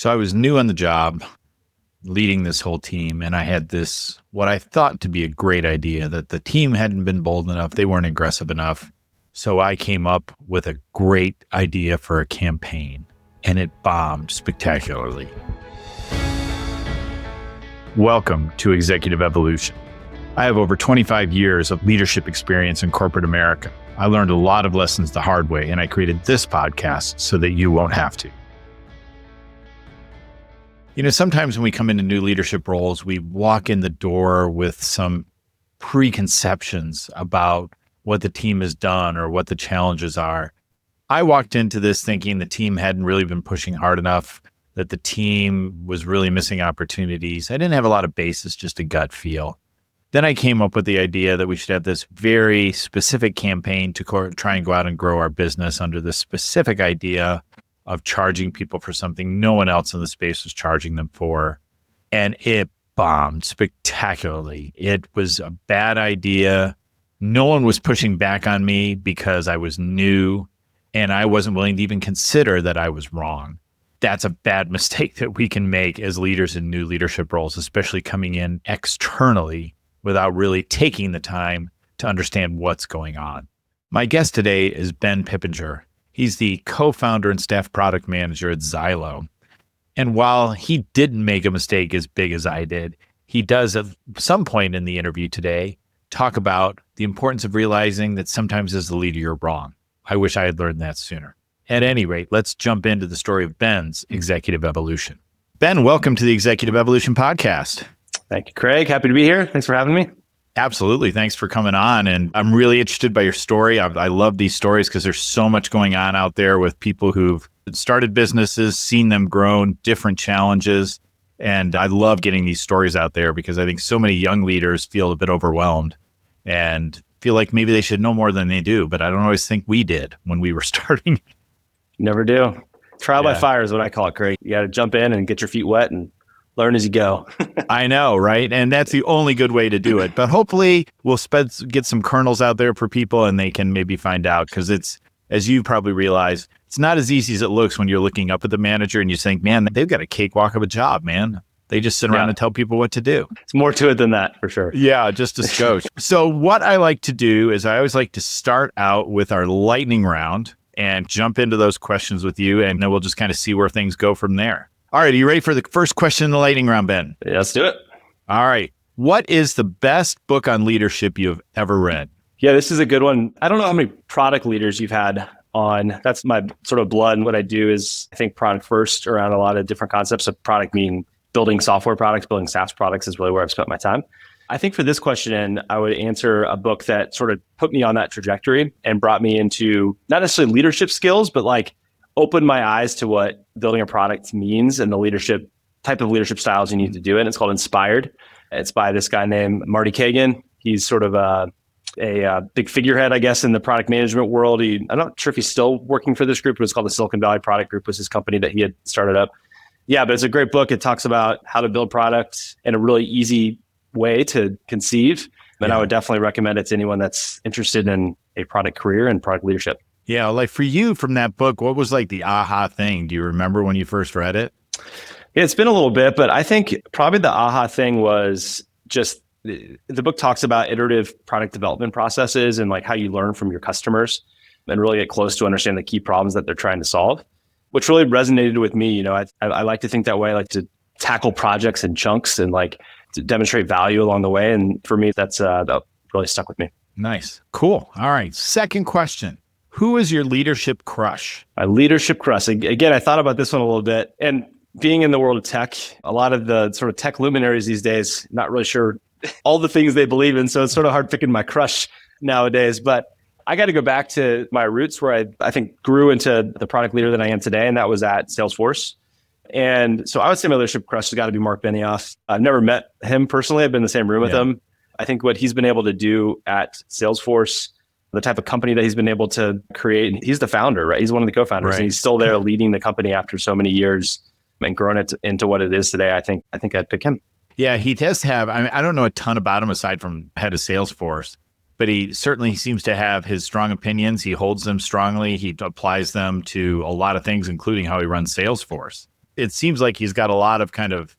So I was new on the job, leading this whole team, and I had this, what I thought to be a great idea, that the team hadn't been bold enough, they weren't aggressive enough. So I came up with a great idea for a campaign, and it bombed spectacularly. Welcome to Executive Evolution. I have over 25 years of leadership experience in corporate America. I learned a lot of lessons the hard way, and I created this podcast so that you won't have to. You know, sometimes when we come into new leadership roles, we walk in the door with some preconceptions about what the team has done or what the challenges are. I walked into this thinking the team hadn't really been pushing hard enough, that the team was really missing opportunities. I didn't have a lot of basis, just a gut feel. Then I came up with the idea that we should have this very specific campaign to try and go out and grow our business under this specific idea of charging people for something no one else in the space was charging them for. And it bombed spectacularly. It was a bad idea. No one was pushing back on me because I was new and I wasn't willing to even consider that I was wrong. That's a bad mistake that we can make as leaders in new leadership roles, especially coming in externally without really taking the time to understand what's going on. My guest today is Ben Pippenger. He's the co-founder and staff product manager at Zylo. And while he didn't make a mistake as big as I did, he does at some point in the interview today talk about the importance of realizing that sometimes as a leader, you're wrong. I wish I had learned that sooner. At any rate, let's jump into the story of Ben's executive evolution. Ben, welcome to the Executive Evolution podcast. Thank you, Craig. Happy to be here. Thanks for having me. Absolutely. Thanks for coming on. And I'm really interested by your story. I love these stories because there's so much going on out there with people who've started businesses, seen them grow, different challenges. And I love getting these stories out there because I think so many young leaders feel a bit overwhelmed and feel like maybe they should know more than they do. But I don't always think we did when we were starting. Never do. Trial by fire is what I call it, Craig. You got to jump in and get your feet wet and learn as you go. I know, right? And that's the only good way to do it. But hopefully we'll get some kernels out there for people and they can maybe find out, because it's, as you probably realize, it's not as easy as it looks when you're looking up at the manager and you think, man, they've got a cakewalk of a job, man. They just sit around and tell people what to do. It's more to it than that, for sure. Yeah, just a skosh. So what I like to do is I always like to start out with our lightning round and jump into those questions with you, and then we'll just kind of see where things go from there. All right, are you ready for the first question in the lightning round, Ben? Yeah, let's do it. All right. What is the best book on leadership you've ever read? Yeah, this is a good one. I don't know how many product leaders you've had on. That's my sort of blood. And what I do is I think product first around a lot of different concepts of product, meaning building software products, building SaaS products is really where I've spent my time. I think for this question, I would answer a book that sort of put me on that trajectory and brought me into not necessarily leadership skills, but like opened my eyes to what building a product means and the leadership type of leadership styles you need to do it. And it's called Inspired. It's by this guy named Marty Kagan. He's sort of a big figurehead, I guess, in the product management world. I'm not sure if he's still working for this group, but it's called the Silicon Valley Product Group, was his company that he had started up. Yeah, but it's a great book. It talks about how to build products in a really easy way to conceive. And I would definitely recommend it to anyone that's interested in a product career and product leadership. Yeah, like for you from that book, what was like the aha thing? Do you remember when you first read it? Yeah, it's been a little bit, but I think probably the aha thing was just the book talks about iterative product development processes and like how you learn from your customers and really get close to understand the key problems that they're trying to solve, which really resonated with me. You know, I like to think that way. I like to tackle projects in chunks and like to demonstrate value along the way. And for me, that really stuck with me. Nice. Cool. All right. Second question. Who is your leadership crush? My leadership crush. Again, I thought about this one a little bit. And being in the world of tech, a lot of the sort of tech luminaries these days, not really sure all the things they believe in. So it's sort of hard picking my crush nowadays. But I got to go back to my roots where I think grew into the product leader that I am today. And that was at Salesforce. And so I would say my leadership crush has got to be Mark Benioff. I've never met him personally. I've been in the same room with him. I think what he's been able to do at Salesforce, the type of company that he's been able to create. He's the founder, right? He's one of the co-founders, and he's still there leading the company after so many years and growing it into what it is today. I think I'd pick him. Yeah, he does have, I don't know a ton about him aside from head of Salesforce, but he certainly seems to have his strong opinions. He holds them strongly. He applies them to a lot of things, including how he runs Salesforce. it seems like he's got a lot of kind of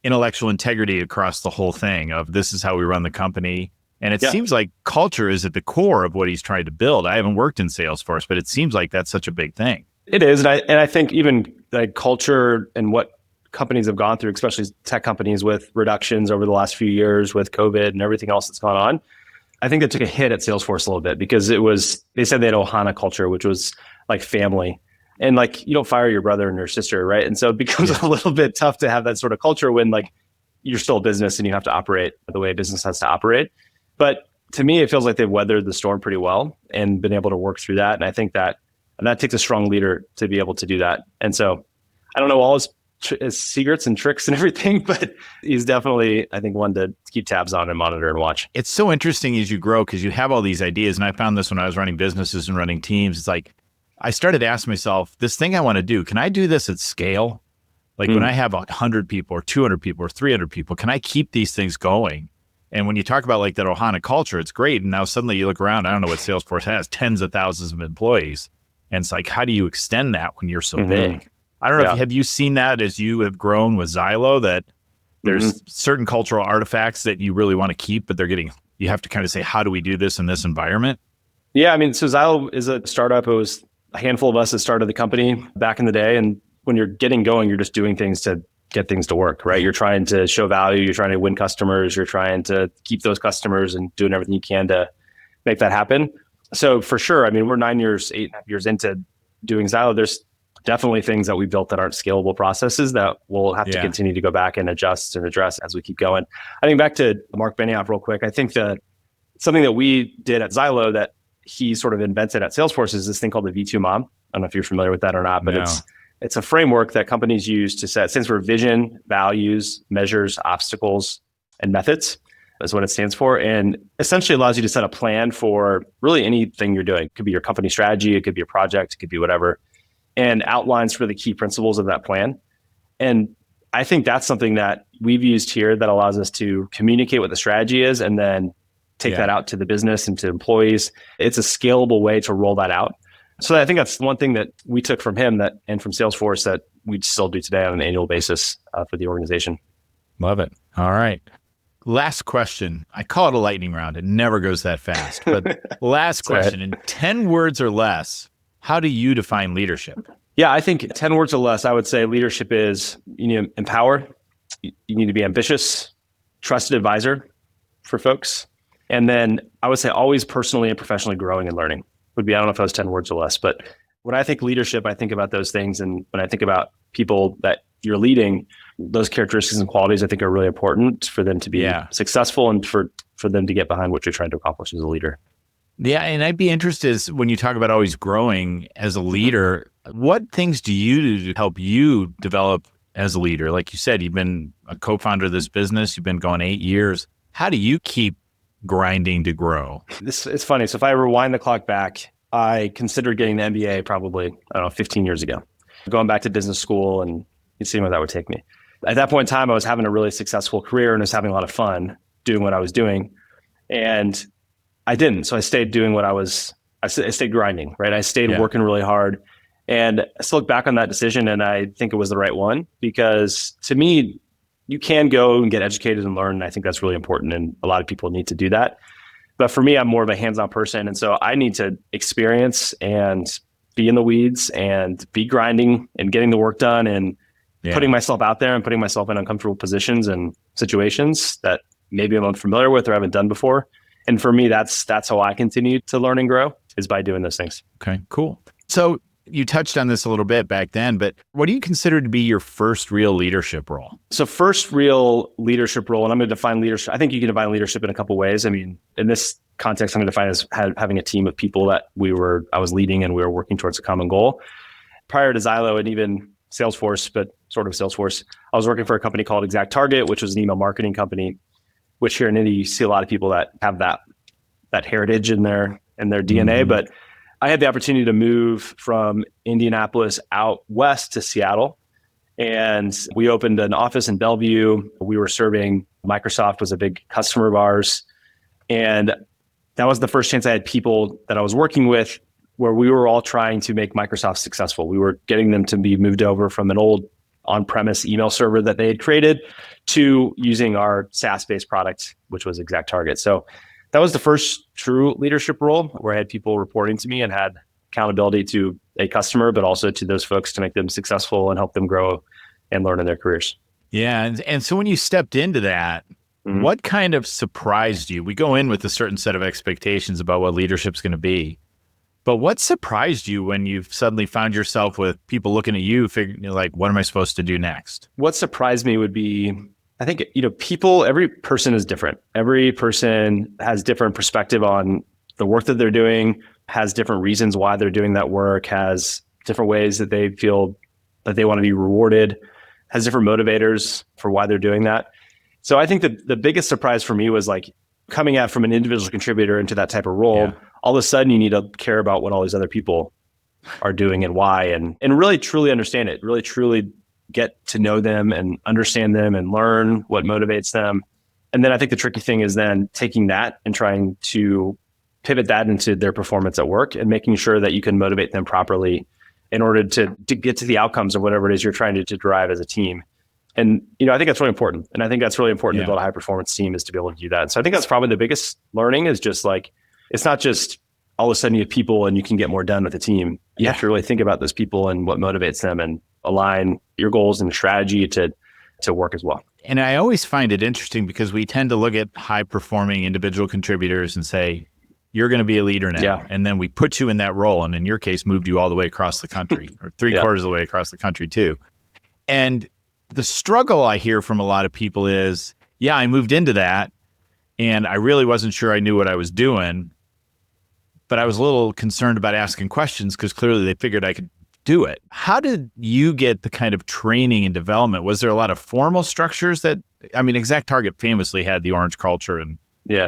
intellectual integrity across the whole thing of this is how we run the company. And it seems like culture is at the core of what he's trying to build. I haven't worked in Salesforce, but it seems like that's such a big thing. It is. And I think even like culture and what companies have gone through, especially tech companies with reductions over the last few years with COVID and everything else that's gone on, I think that took a hit at Salesforce a little bit because they said they had Ohana culture, which was like family. And like, you don't fire your brother and your sister, right? And so it becomes a little bit tough to have that sort of culture when like you're still a business and you have to operate the way a business has to operate. But to me, it feels like they've weathered the storm pretty well and been able to work through that. And I think that takes a strong leader to be able to do that. And so I don't know all his secrets and tricks and everything, but he's definitely, I think, one to keep tabs on and monitor and watch. It's so interesting as you grow because you have all these ideas. And I found this when I was running businesses and running teams. It's like, I started asking myself, this thing I want to do, can I do this at scale? Like when I have 100 people or 200 people or 300 people, can I keep these things going? And when you talk about like that Ohana culture, it's great. And now suddenly you look around, I don't know what Salesforce has, tens of thousands of employees. And it's like, how do you extend that when you're so big? I don't know, have you seen that as you have grown with Zylo, that there's certain cultural artifacts that you really want to keep, but you have to kind of say, how do we do this in this environment? Yeah, I mean, so Zylo is a startup. It was a handful of us that started the company back in the day. And when you're getting going, you're just doing things to get things to work, right? You're trying to show value. You're trying to win customers. You're trying to keep those customers and doing everything you can to make that happen. So for sure, I mean, we're 8.5 years into doing Zylo. There's definitely things that we built that aren't scalable processes that we'll have to continue to go back and adjust and address as we keep going. I think back to Mark Benioff real quick. I think that something that we did at Zylo that he sort of invented at Salesforce is this thing called the V2 MOM. I don't know if you're familiar with that or not, but it's a framework that companies use to set, it stands for vision, values, measures, obstacles, and methods. That's what it stands for. And essentially allows you to set a plan for really anything you're doing. It could be your company strategy, it could be a project, it could be whatever, and outlines for the key principles of that plan. And I think that's something that we've used here that allows us to communicate what the strategy is and then take that out to the business and to employees. It's a scalable way to roll that out. So I think that's one thing that we took from him and from Salesforce that we still do today on an annual basis for the organization. Love it. All right. Last question. I call it a lightning round. It never goes that fast. But last question, in 10 words or less, how do you define leadership? Yeah, I think 10 words or less, I would say leadership is you need to empower, you need to be ambitious, trusted advisor for folks. And then I would say always personally and professionally growing and learning would be, I don't know if that was 10 words or less, but when I think leadership, I think about those things. And when I think about people that you're leading, those characteristics and qualities I think are really important for them to be successful and for them to get behind what you're trying to accomplish as a leader. Yeah. And I'd be interested when you talk about always growing as a leader, what things do you do to help you develop as a leader? Like you said, you've been a co-founder of this business. You've been going 8 years. How do you keep grinding to grow? It's funny. So if I rewind the clock back, I considered getting the MBA probably, I don't know, 15 years ago, going back to business school and seeing where that would take me. At that point in time, I was having a really successful career and I was having a lot of fun doing what I was doing. And I didn't. So I stayed doing I stayed grinding, right? I stayed working really hard. And I still look back on that decision and I think it was the right one because to me, you can go and get educated and learn. And I think that's really important. And a lot of people need to do that. But for me, I'm more of a hands-on person. And so I need to experience and be in the weeds and be grinding and getting the work done and putting myself out there and putting myself in uncomfortable positions and situations that maybe I'm unfamiliar with or haven't done before. And for me, that's how I continue to learn and grow is by doing those things. Okay, cool. So you touched on this a little bit back then, but what do you consider to be your first real leadership role? So first real leadership role, and I'm going to define leadership. I think you can define leadership in a couple of ways. I mean, in this context, I'm going to define it as having a team of people that I was leading and we were working towards a common goal. Prior to Zylo and even Salesforce, but sort of Salesforce, I was working for a company called ExactTarget, which was an email marketing company, which here in India, you see a lot of people that have that heritage in their DNA. But I had the opportunity to move from Indianapolis out west to Seattle. And we opened an office in Bellevue. We were serving, Microsoft was a big customer of ours. And that was the first chance I had people that I was working with where we were all trying to make Microsoft successful. We were getting them to be moved over from an old on-premise email server that they had created to using our SaaS-based product, which was ExactTarget. So that was the first true leadership role where I had people reporting to me and had accountability to a customer, but also to those folks to make them successful and help them grow and learn in their careers. Yeah. And so when you stepped into that, what kind of surprised you? We go in with a certain set of expectations about what leadership's going to be. But what surprised you when you've suddenly found yourself with people looking at you, figuring like, what am I supposed to do next? What surprised me would be, I think, people, every person is different. Every person has different perspective on the work that they're doing, has different reasons why they're doing that work, has different ways that they feel that they want to be rewarded, has different motivators for why they're doing that. So I think that the biggest surprise for me was like coming out from an individual contributor into that type of role. Yeah. All of a sudden you need to care about what all these other people are doing and why, and really truly understand it, really truly get to know them and understand them and learn what motivates them. And then I think the tricky thing is then taking that and trying to pivot that into their performance at work and making sure that you can motivate them properly in order to get to the outcomes of whatever it is you're trying to derive as a team. And, I think that's really important. And I think that's really important to build a high performance team, is to be able to do that. So I think that's probably the biggest learning, is just like, it's not just all of a sudden you have people and you can get more done with the team. You have to really think about those people and what motivates them and align your goals and strategy to work as well. And I always find it interesting because we tend to look at high performing individual contributors and say, you're going to be a leader now. Yeah. And then we put you in that role. And in your case, moved you all the way across the country or three-quarters of the way across the country too. And the struggle I hear from a lot of people is, I moved into that and I really wasn't sure I knew what I was doing, but I was a little concerned about asking questions because clearly they figured I could do it. How did you get the kind of training and development? Was there a lot of formal structures ExactTarget famously had the orange culture and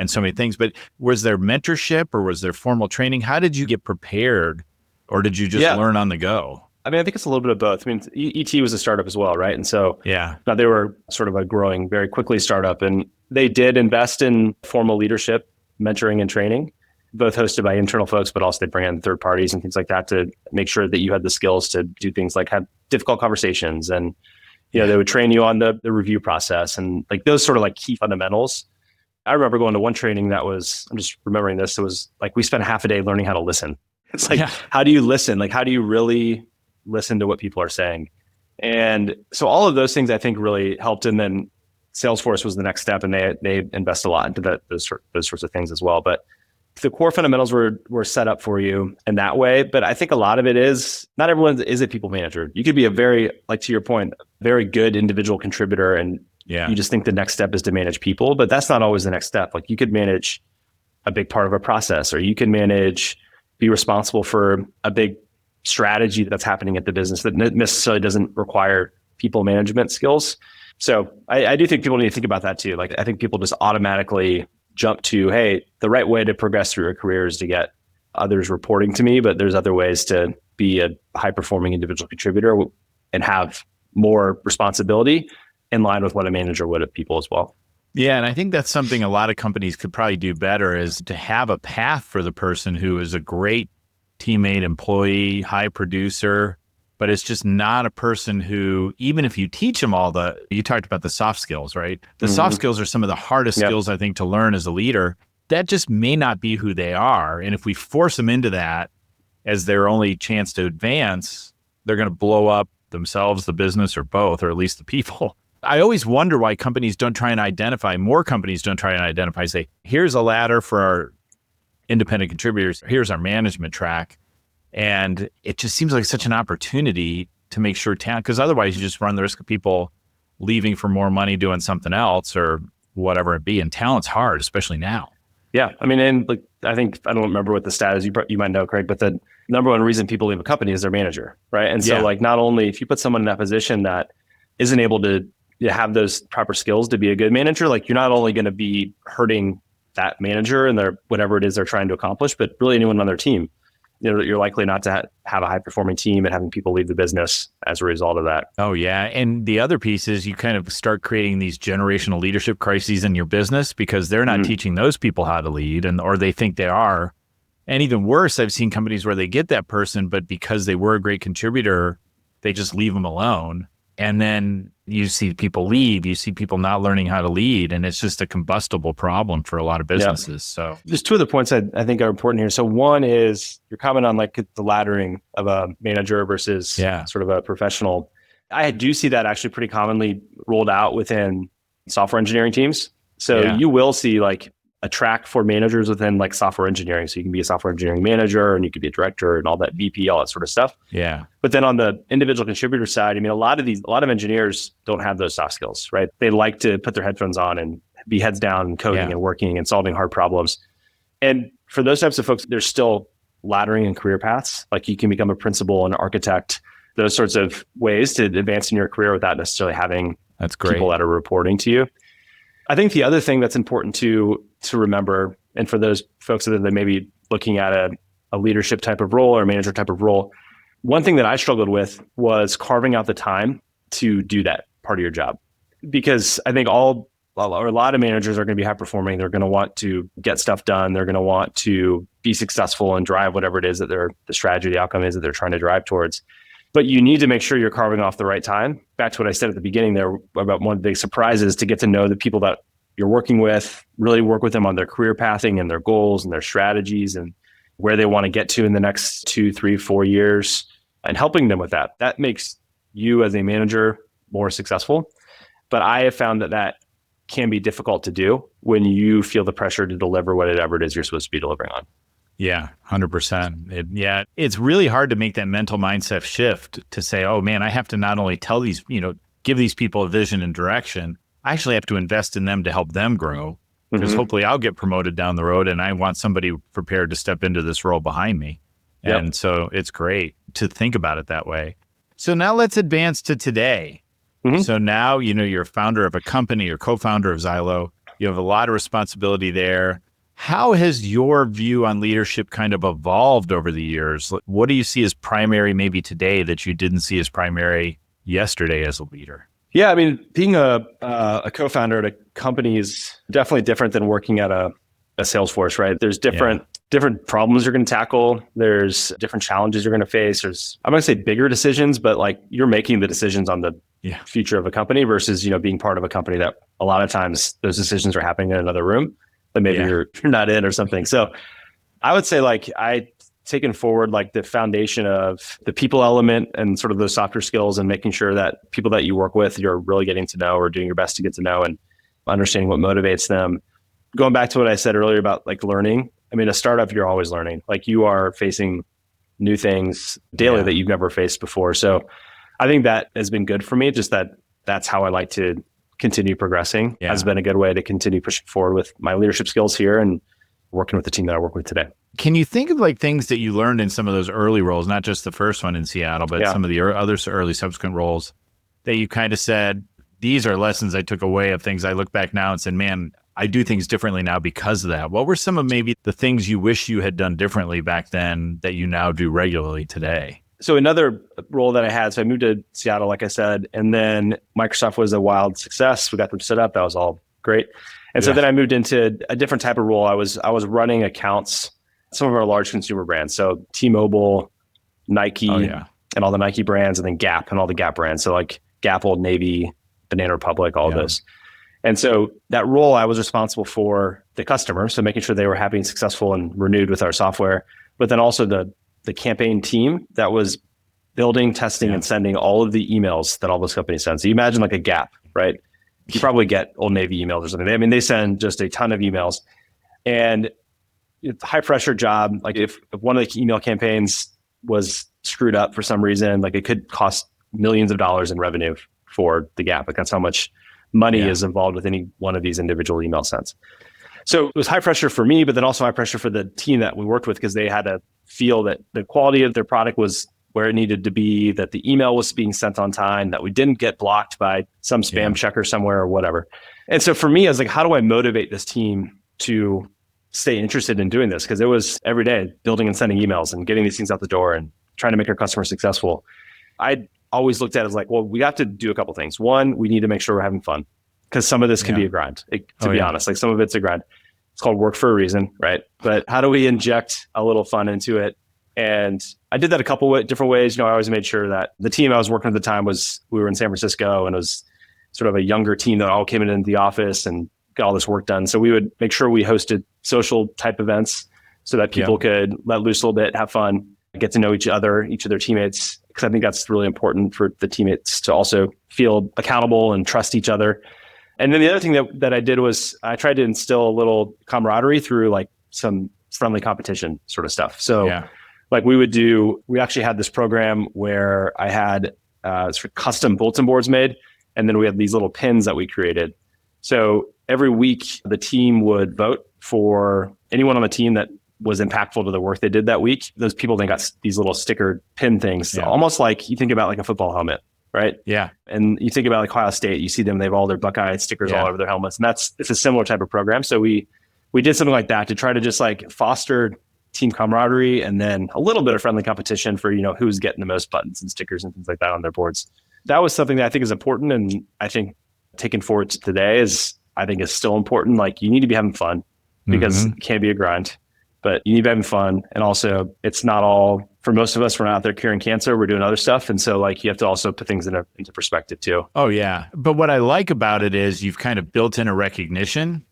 so many things, but was there mentorship or was there formal training? How did you get prepared, or did you just learn on the go? I think it's a little bit of both. ET was a startup as well, right? And so now they were sort of a growing very quickly startup, and they did invest in formal leadership, mentoring and training, both hosted by internal folks, but also they bring in third parties and things like that to make sure that you had the skills to do things like have difficult conversations. And, they would train you on the review process and like those sort of like key fundamentals. I remember going to one training that was, I'm just remembering this, it was like we spent half a day learning how to listen. It's like, how do you listen? Like, how do you really listen to what people are saying? And so all of those things I think really helped. And then Salesforce was the next step, and they invest a lot into those sorts of things as well. But the core fundamentals were set up for you in that way. But I think a lot of it is, not everyone is a people manager. You could be a very, like to your point, very good individual contributor, and you just think the next step is to manage people, but that's not always the next step. Like you could manage a big part of a process, or you can be responsible for a big strategy that's happening at the business that necessarily doesn't require people management skills. So I do think people need to think about that too. Like I think people just automatically jump to, hey, the right way to progress through a career is to get others reporting to me, but there's other ways to be a high performing individual contributor and have more responsibility in line with what a manager would of people as well. Yeah. And I think that's something a lot of companies could probably do better, is to have a path for the person who is a great teammate, employee, high producer, but it's just not a person who, even if you teach them you talked about the soft skills, right? The soft skills are some of the hardest skills, I think, to learn as a leader. That just may not be who they are. And if we force them into that as their only chance to advance, they're going to blow up themselves, the business, or both, or at least the people. I always wonder why more companies don't try and identify, say, here's a ladder for our independent contributors, here's our management track. And it just seems like such an opportunity to make sure talent, because otherwise you just run the risk of people leaving for more money doing something else or whatever it be. And talent's hard, especially now. Yeah. And like, I don't remember what the stat is, you might know, Craig, but the number one reason people leave a company is their manager, right? And so like, not only if you put someone in that position that isn't able to have those proper skills to be a good manager, like you're not only going to be hurting that manager and their whatever it is they're trying to accomplish, but really anyone on their team. You're likely not to have a high performing team and having people leave the business as a result of that. Oh yeah. And the other piece is you kind of start creating these generational leadership crises in your business because they're not teaching those people how to lead, or they think they are. And even worse, I've seen companies where they get that person, but because they were a great contributor, they just leave them alone. And then you see people leave, you see people not learning how to lead, and it's just a combustible problem for a lot of businesses. So there's two other points I think are important here. So one is your comment on like the laddering of a manager versus sort of a professional. I do see that actually pretty commonly rolled out within software engineering teams. So you will see like a track for managers within like software engineering. So you can be a software engineering manager and you could be a director and all that VP, all that sort of stuff. Yeah. But then on the individual contributor side, I mean, a lot of engineers don't have those soft skills, right? They like to put their headphones on and be heads down and coding and working and solving hard problems. And for those types of folks, there's still laddering and career paths. Like you can become a principal, an architect, those sorts of ways to advance in your career without necessarily having people that are reporting to you. I think the other thing that's important to remember, and for those folks that may be looking at a leadership type of role or a manager type of role, one thing that I struggled with was carving out the time to do that part of your job. Because I think a lot of managers are going to be high performing. They're going to want to get stuff done. They're going to want to be successful and drive whatever it is that the strategy, the outcome is that they're trying to drive towards. But you need to make sure you're carving off the right time. Back to what I said at the beginning there about one of the big surprises, to get to know the people that you're working with, really work with them on their career pathing and their goals and their strategies and where they want to get to in the next 2, 3, 4 years, and helping them with that. That makes you as a manager more successful. But I have found that can be difficult to do when you feel the pressure to deliver whatever it is you're supposed to be delivering on. Yeah, 100%. It's really hard to make that mental mindset shift to say, oh man, I have to not only tell these, give these people a vision and direction, I actually have to invest in them to help them grow, because hopefully I'll get promoted down the road and I want somebody prepared to step into this role behind me. And so it's great to think about it that way. So now let's advance to today. So now, you're a founder of a company or co-founder of Zylo. You have a lot of responsibility there. How has your view on leadership kind of evolved over the years? What do you see as primary maybe today that you didn't see as primary yesterday as a leader? Yeah, I mean, being a co-founder at a company is definitely different than working at a Salesforce, right? There's different problems you're going to tackle. There's different challenges you're going to face. I'm going to say bigger decisions, but like you're making the decisions on the future of a company versus, being part of a company that a lot of times those decisions are happening in another room that maybe you're not in or something. So I would say like I taken forward like the foundation of the people element and sort of those softer skills and making sure that people that you work with, you're really getting to know or doing your best to get to know and understanding what motivates them. Going back to what I said earlier about like learning, I mean, a startup, you're always learning. Like you are facing new things daily that you've never faced before. So I think that has been good for me. Just that's how I like to continue progressing. Has been a good way to continue pushing forward with my leadership skills here and working with the team that I work with today. Can you think of like things that you learned in some of those early roles, not just the first one in Seattle, but some of the other early subsequent roles that you kind of said, these are lessons I took away of things I look back now and said, man, I do things differently now because of that. What were some of maybe the things you wish you had done differently back then that you now do regularly today? So another role that I had, so I moved to Seattle, like I said, and then Microsoft was a wild success. We got them set up. That was all great. And so then I moved into a different type of role. I was running accounts, some of our large consumer brands. So T-Mobile, Nike, and all the Nike brands, and then Gap and all the Gap brands. So like Gap, Old Navy, Banana Republic, all of those. And so that role, I was responsible for the customer. So making sure they were happy and successful and renewed with our software, but then also the campaign team that was building, testing, and sending all of the emails that all those companies send. So you imagine like a Gap, right? You probably get Old Navy emails or something. I mean, they send just a ton of emails, and it's a high pressure job. Like if one of the email campaigns was screwed up for some reason, like it could cost millions of dollars in revenue for the Gap. Like that's how much money is involved with any one of these individual email sends. So it was high pressure for me, but then also high pressure for the team that we worked with, because they had to feel that the quality of their product was where it needed to be, that the email was being sent on time, that we didn't get blocked by some spam checker somewhere or whatever. And so for me, I was like, how do I motivate this team to stay interested in doing this? Because it was every day building and sending emails and getting these things out the door and trying to make our customers successful. I always looked at it as like, well, we have to do a couple things. One, we need to make sure we're having fun, because some of this can be a grind, to be honest. Like some of it's a grind. It's called work for a reason, right? But how do we inject a little fun into it And I did that a couple of different ways. I always made sure that the team I was working at the time we were in San Francisco, and it was sort of a younger team that all came into the office and got all this work done. So we would make sure we hosted social type events so that people could let loose a little bit, have fun, get to know each of their teammates. Because I think that's really important for the teammates to also feel accountable and trust each other. And then the other thing that I did was I tried to instill a little camaraderie through like some friendly competition sort of stuff. So like we actually had this program where I had sort of custom bulletin boards made, and then we had these little pins that we created. So every week the team would vote for anyone on the team that was impactful to the work they did that week. Those people then got these little sticker pin things, almost like you think about like a football helmet, right? Yeah. And you think about like Ohio State, you see them, they have all their Buckeye stickers all over their helmets. And it's a similar type of program. So we did something like that to try to just like foster team camaraderie and then a little bit of friendly competition for, who's getting the most buttons and stickers and things like that on their boards. That was something that I think is important. And I think taking forward to today is still important. Like you need to be having fun because it can be a grind. But you need to be having fun. And also, it's not all, for most of us, we're not out there curing cancer. We're doing other stuff. And so like you have to also put things into perspective too. Oh, yeah. But what I like about it is you've kind of built in a recognition,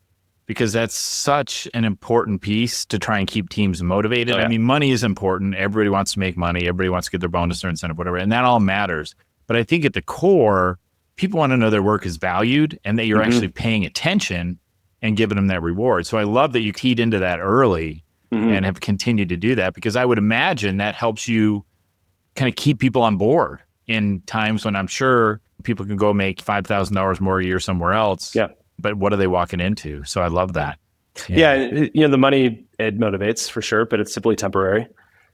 because that's such an important piece to try and keep teams motivated. I mean, money is important. Everybody wants to make money. Everybody wants to get their bonus or incentive, whatever. And that all matters. But I think at the core, people want to know their work is valued and that you're actually paying attention and giving them that reward. So I love that you keyed into that early. And have continued to do that, because I would imagine that helps you kind of keep people on board in times when I'm sure people can go make $5,000 more a year somewhere else. Yeah. But what are they walking into? So I love that. Yeah. The money, it motivates for sure, but it's simply temporary.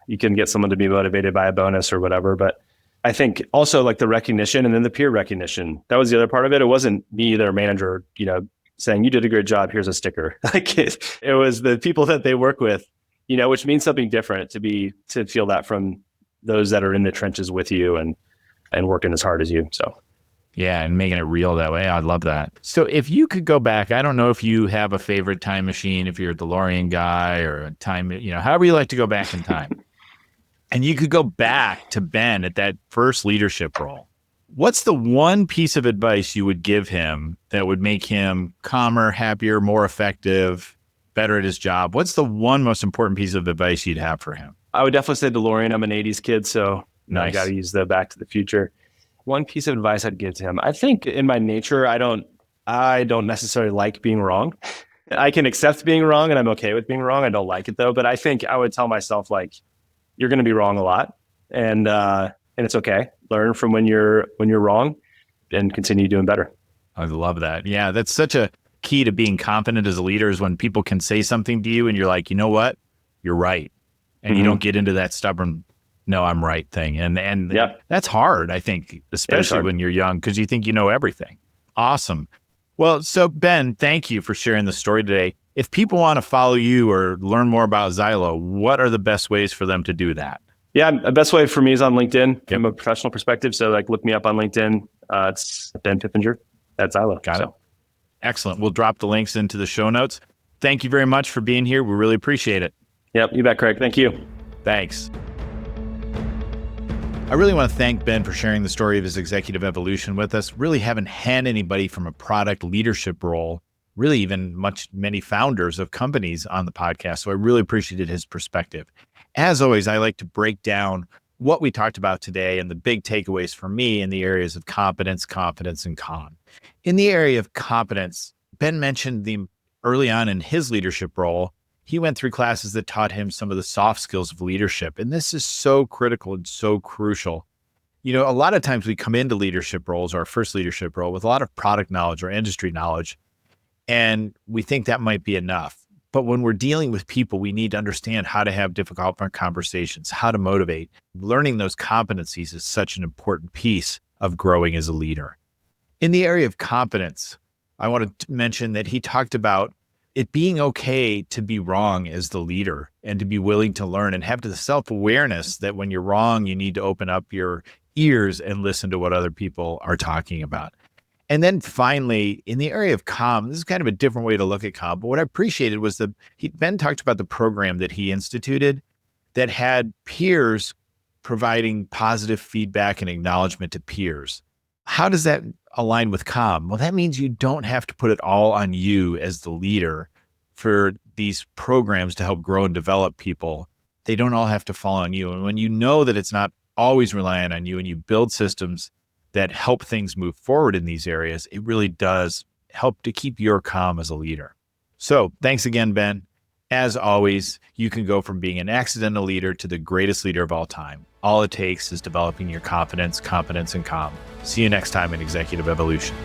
You can get someone to be motivated by a bonus or whatever. But I think also like the recognition and then the peer recognition, that was the other part of it. It wasn't me, their manager, saying, you did a great job, here's a sticker. Like it was the people that they work with, which means something different to feel that from those that are in the trenches with you and working as hard as you. So yeah, and making it real that way. I love that. So if you could go back, I don't know if you have a favorite time machine, if you're a DeLorean guy or a time, however you like to go back in time. And you could go back to Ben at that first leadership role. What's the one piece of advice you would give him that would make him calmer, happier, more effective, better at his job? What's the one most important piece of advice you'd have for him? I would definitely say DeLorean. I'm an 80s kid, so nice. I got to use the Back to the Future. One piece of advice I'd give to him. I think in my nature, I don't necessarily like being wrong. I can accept being wrong and I'm okay with being wrong. I don't like it though, but I think I would tell myself like, you're going to be wrong a lot. And it's okay. Learn from when you're wrong and continue doing better. I love that. Yeah, that's such a key to being confident as a leader, is when people can say something to you and you're like, you know what? You're right. And you don't get into that stubborn, no, I'm right thing. And that's hard, I think, especially when you're young, because you think you know everything. Awesome. Well, so Ben, thank you for sharing the story today. If people want to follow you or learn more about Zylo, what are the best ways for them to do that? Yeah, the best way for me is on LinkedIn from a professional perspective. So like look me up on LinkedIn. It's Ben Pippenger at Zylo. Got it. Excellent. We'll drop the links into the show notes. Thank you very much for being here. We really appreciate it. Yep, you bet, Craig. Thank you. Thanks. I really want to thank Ben for sharing the story of his executive evolution with us. Really haven't had anybody from a product leadership role, really even many founders of companies on the podcast. So I really appreciated his perspective. As always, I like to break down what we talked about today and the big takeaways for me in the areas of competence, confidence, and con. In the area of competence, Ben mentioned early on in his leadership role, he went through classes that taught him some of the soft skills of leadership. And this is so critical and so crucial. A lot of times we come into leadership roles, or our first leadership role, with a lot of product knowledge or industry knowledge, and we think that might be enough. But when we're dealing with people, we need to understand how to have difficult conversations, how to motivate. Learning those competencies is such an important piece of growing as a leader. In the area of competence, I want to mention that he talked about it being okay to be wrong as the leader and to be willing to learn and have the self-awareness that when you're wrong, you need to open up your ears and listen to what other people are talking about. And then finally, in the area of comm, this is kind of a different way to look at comm, but what I appreciated was Ben talked about the program that he instituted that had peers providing positive feedback and acknowledgement to peers. How does that align with calm? Well, that means you don't have to put it all on you as the leader for these programs to help grow and develop people. They don't all have to fall on you. And when you know that it's not always relying on you and you build systems that help things move forward in these areas, it really does help to keep your calm as a leader. So thanks again, Ben. As always, you can go from being an accidental leader to the greatest leader of all time. All it takes is developing your confidence, competence, and calm. See you next time in Executive Evolution.